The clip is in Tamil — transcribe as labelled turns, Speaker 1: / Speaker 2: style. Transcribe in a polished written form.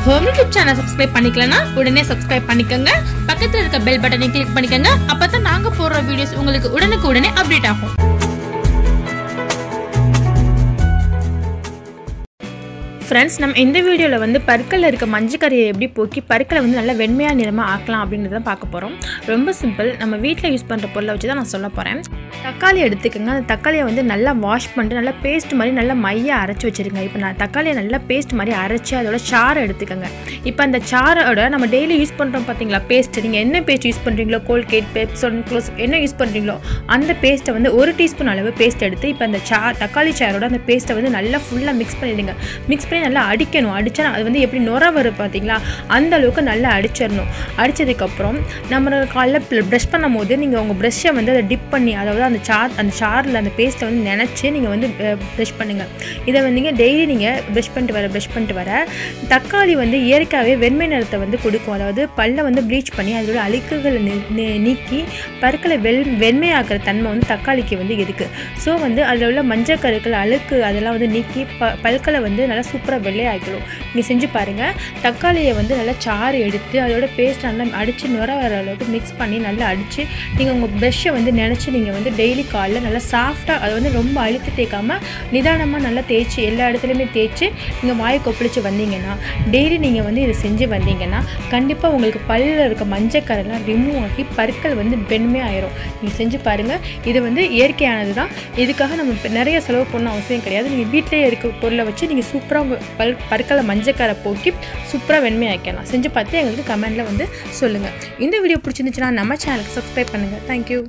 Speaker 1: ஹோம் யூடியூப் சேனல் சப்ஸ்கிரைப் பண்ணிக்கலனா உடனே சப்ஸ்கிரைப் பண்ணிக்கங்க. பக்கத்துல இருக்க பெல் பட்டனை கிளிக் பண்ணிக்கங்க. அப்பதான் நாங்க போடுற வீடியோஸ் உங்களுக்கு உடனுக்குடனே அப்டேட் ஆகும். ஃப்ரெண்ட்ஸ், நம்ம இந்த வீடியோவில் வந்து பற்களில் இருக்க மஞ்சக்கரையை எப்படி போக்கி பற்களை வந்து நல்லா வெண்மையாக நிறமாக ஆக்கலாம் அப்படின்றத பார்க்க போகிறோம். ரொம்ப சிம்பிள். நம்ம வீட்டில் யூஸ் பண்ணுற பொருளை வச்சு தான் நான் சொல்ல போகிறேன். தக்காளி எடுத்துக்கோங்க. அந்த தக்காளியை வந்து நல்லா வாஷ் பண்ணிட்டு நல்லா பேஸ்ட் மாதிரி நல்லா மையாக அரைச்சி வச்சுருங்க. இப்போ நான் தக்காளியை நல்லா பேஸ்ட் மாதிரி அரைச்சி அதோட சாறை எடுத்துக்கோங்க. இப்போ அந்த சாரோட நம்ம டெய்லி யூஸ் பண்ணுறோம் பார்த்தீங்களா பேஸ்ட், நீங்கள் என்ன பேஸ்ட் யூஸ் பண்ணுறீங்களோ, கோல்கேட், பெப்சோன், க்ளோஸ் என்ன யூஸ் பண்ணுறீங்களோ அந்த பேஸ்ட்டை வந்து 1 டீஸ்பூன் அளவு பேஸ்ட் எடுத்து இப்போ அந்த தக்காளி சாரோட அந்த பேஸ்ட்டை வந்து நல்லா ஃபுல்லாக மிக்ஸ் பண்ணிவிடுங்க. மிக்ஸ் பண்ணி நல்லா அடிக்கணும். அடித்தா அது வந்து எப்படி நுர வரும் பார்த்தீங்களா, அந்த அளவுக்கு நல்லா அடிச்சிடணும். அடித்ததுக்கப்புறம் நம்ம காலைல ப்ரஷ் பண்ணும் போது நீங்கள் உங்கள் ப்ரெஷ்ஷை வந்து அதை டிப் பண்ணி, அதாவது அந்த சாரில் அந்த பேஸ்ட்டை வந்து நினச்சி நீங்கள் வந்து ப்ரஷ் பண்ணுங்கள். இதை வந்து நீங்கள் டெய்லி நீங்கள் ப்ரஷ் பண்ணிட்டு வர தக்காளி வந்து இயற்கையாகவே வெண்மை நிறத்தை வந்து கொடுக்கும். அதாவது பல்லை வந்து ப்ளீச் பண்ணி அதோட அழுக்குகளை நீக்கி பற்களை வெண்மையாக்குற தன்மை வந்து தக்காளிக்கு வந்து இருக்குது. ஸோ வந்து அதில் உள்ள மஞ்சள் கருக்கள், அழுக்கு அதெல்லாம் வந்து நீக்கி பற்களை வந்து நல்லா சூப்பராக வெள்ளையாக்கணும். நீங்கள் செஞ்சு பாருங்கள். தக்காளியை வந்து நல்லா சாறு எடுத்து அதோட பேஸ்ட் நல்லா அடித்து நுர வர அளவுக்கு மிக்ஸ் பண்ணி நல்லா அடித்து நீங்கள் உங்கள் ப்ரெஷ்ஷை வந்து நினச்சி நீங்கள் வந்து டெய்லி காலில் நல்லா சாஃப்டாக, அது வந்து ரொம்ப அழுத்தி தேய்க்காமல் நிதானமாக நல்லா தேய்ச்சி எல்லா இடத்துலையுமே தேய்ச்சி நீங்கள் வாயை கொப்பளிச்சு வந்தீங்கன்னா, டெய்லி நீங்கள் வந்து இதை செஞ்சு வந்தீங்கன்னா கண்டிப்பாக உங்களுக்கு பல்லில் இருக்க மஞ்சக்கரெல்லாம் ரிமூவ் ஆகி பற்கள் வந்து வெண்மையாயிரும். நீங்கள் செஞ்சு பாருங்கள். இது வந்து இயற்கையானது தான். இதுக்காக நம்ம நிறைய செலவு பண்ண அவசியம் கிடையாது. நீங்கள் வீட்டிலேயே இருக்க பொருளை வச்சு நீங்கள் சூப்பராக பற்களை மஞ்சக்கரை போக்கி சூப்பராக வெண்மையாக்கலாம். செஞ்சு பார்த்து எங்களுக்கு கமெண்டில் வந்து சொல்லுங்கள். இந்த வீடியோ பிடிச்சிருந்துச்சுன்னா நம்ம சேனலுக்கு சப்ஸ்கிரைப் பண்ணுங்கள். தேங்க்யூ.